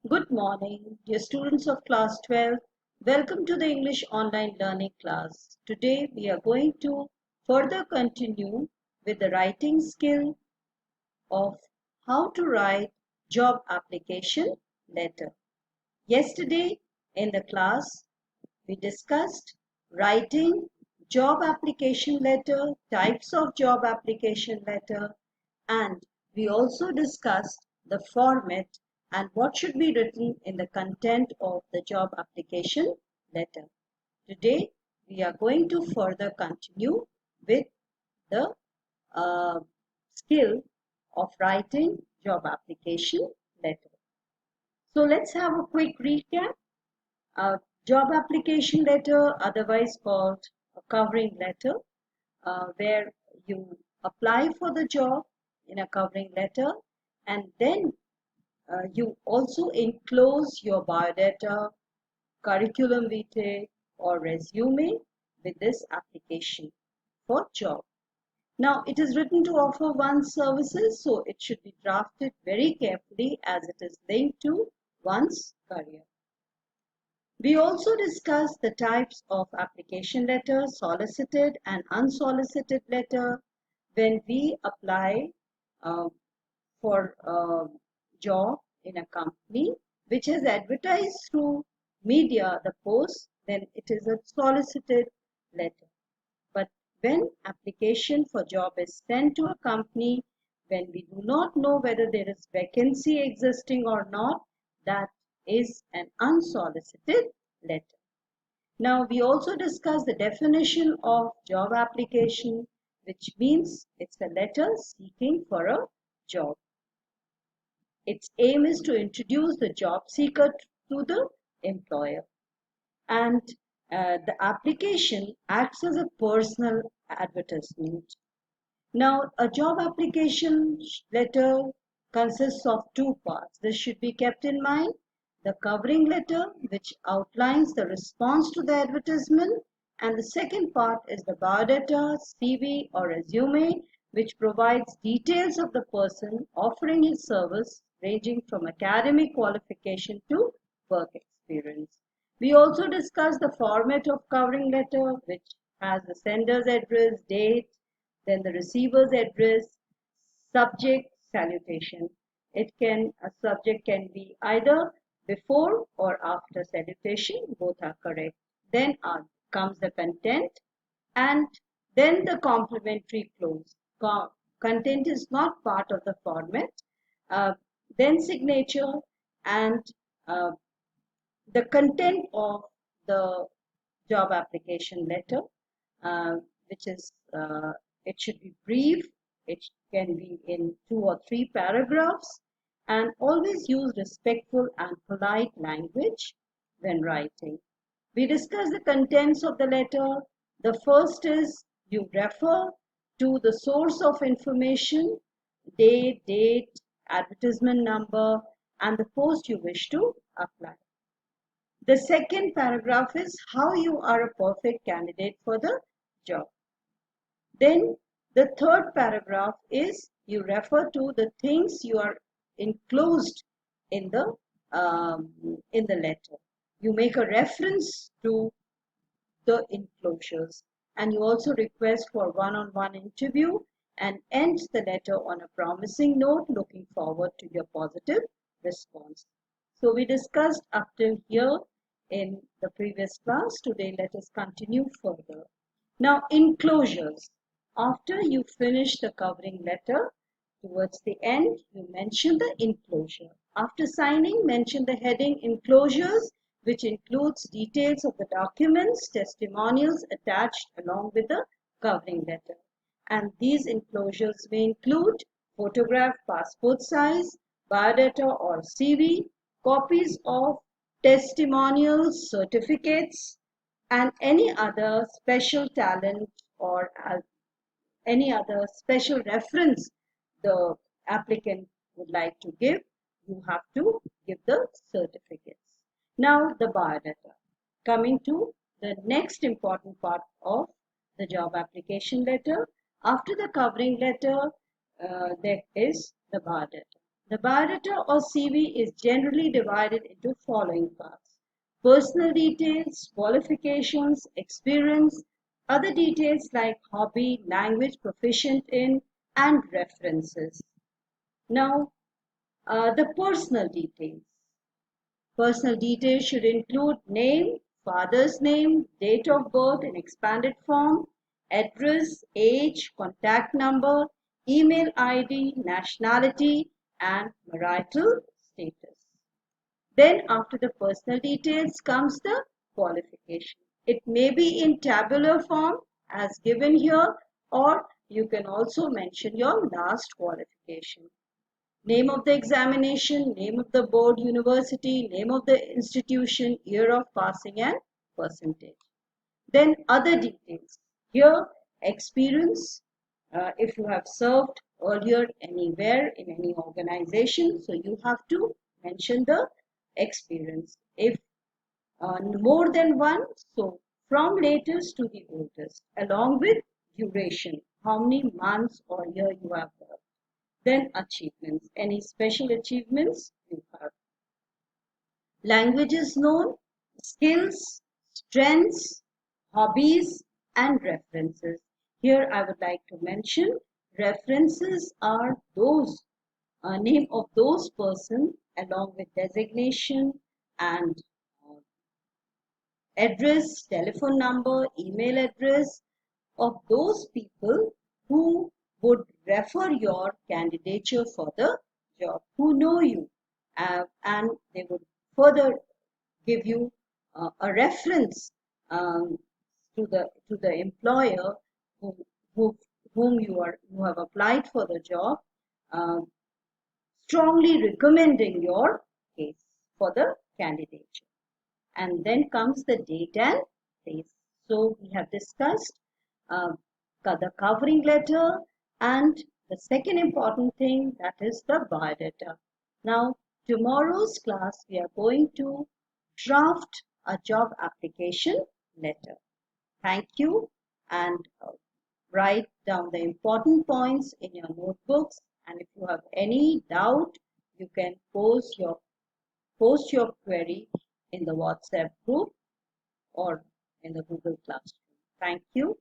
Good morning, dear students of class 12. Welcome to the English online learning class. Today we are going to further continue with the writing skill of how to write job application letter. Yesterday in the class we discussed writing job application letter, types of job application letter, and we also discussed the format and what should be written in the content of the job application letter. Today we are going to further continue with the skill of writing job application letter. So let's have a quick recap. A job application letter, otherwise called a covering letter, where you apply for the job in a covering letter, and then you also enclose your biodata, curriculum vitae, or resume with this application for job. Now, it is written to offer one's services, so it should be drafted very carefully as it is linked to one's career. We also discussed the types of application letter, solicited and unsolicited letter. When we apply for a job in a company which is advertised through media, the post, then it is a solicited letter. But when application for job is sent to a company, when we do not know whether there is vacancy existing or not, that is an unsolicited letter. Now, we also discussed the definition of job application, which means it's a letter seeking for a job. Its aim is to introduce the job seeker to the employer. And the application acts as a personal advertisement. Now, a job application letter consists of two parts. This should be kept in mind. The covering letter, which outlines the response to the advertisement, and the second part is the biodata, CV or resume, which provides details of the person offering his service ranging from academic qualification to work experience. We also discussed the format of covering letter, which has the sender's address, date, then the receiver's address, subject, salutation. A subject can be either before or after salutation, both are correct. Then comes the content and then the complimentary clause. Content is not part of the format. Then signature and uh, the content of the job application letter, which is it should be brief, it can be in 2 or 3 paragraphs, and always use respectful and polite language when writing. We discuss the contents of the letter. The first is you refer to the source of information, date, advertisement number, and the post you wish to apply. The second paragraph is how you are a perfect candidate for the job. Then the third paragraph is you refer to the things you are enclosed in the letter. You make a reference to the enclosures, and you also request for one-on-one interview and end the letter on a promising note, looking forward to your positive response. So we discussed up till here in the previous class. Today let us continue further. Now, enclosures. After you finish the covering letter, towards the end you mention the enclosure. After signing, mention the heading enclosures, which includes details of the documents, testimonials attached along with the covering letter. And these enclosures may include photograph, passport size, biodata or CV, copies of testimonials, certificates, and any other special talent or any other special reference the applicant would like to give. You have to give the certificates. Now the biodata. Coming to the next important part of the job application letter. After the covering letter, there is the biodata. The biodata or CV is generally divided into following parts: personal details, qualifications, experience, other details like hobby, language proficient in, and references. Now, the personal details. Personal details should include name, father's name, date of birth in expanded form, address, age, contact number, email ID, nationality, and marital status. Then after the personal details comes the qualification. It may be in tabular form as given here, or you can also mention your last qualification. Name of the examination, name of the board, university, name of the institution, year of passing, and percentage. Then other details. Here, experience, if you have served earlier anywhere in any organization, so you have to mention the experience. If more than one, so from latest to the oldest, along with duration, how many months or year you have worked. Then achievements, any special achievements you have. Languages known, skills, strengths, hobbies, and references. Here I would like to mention references are those name of those person along with designation and address, telephone number, email address of those people who would refer your candidature for the job, who know you, and they would further give you a reference um, to the employer who, who, whom you have applied for the job, um, strongly recommending your case for the candidature. And then comes the date and place. So we have discussed uh, the covering letter and the second important thing, that is the biodata. Now, tomorrow's class we are going to draft a job application letter. Thank you, and write down the important points in your notebooks, and if you have any doubt you can post your query in the WhatsApp group or in the Google Classroom. Thank you.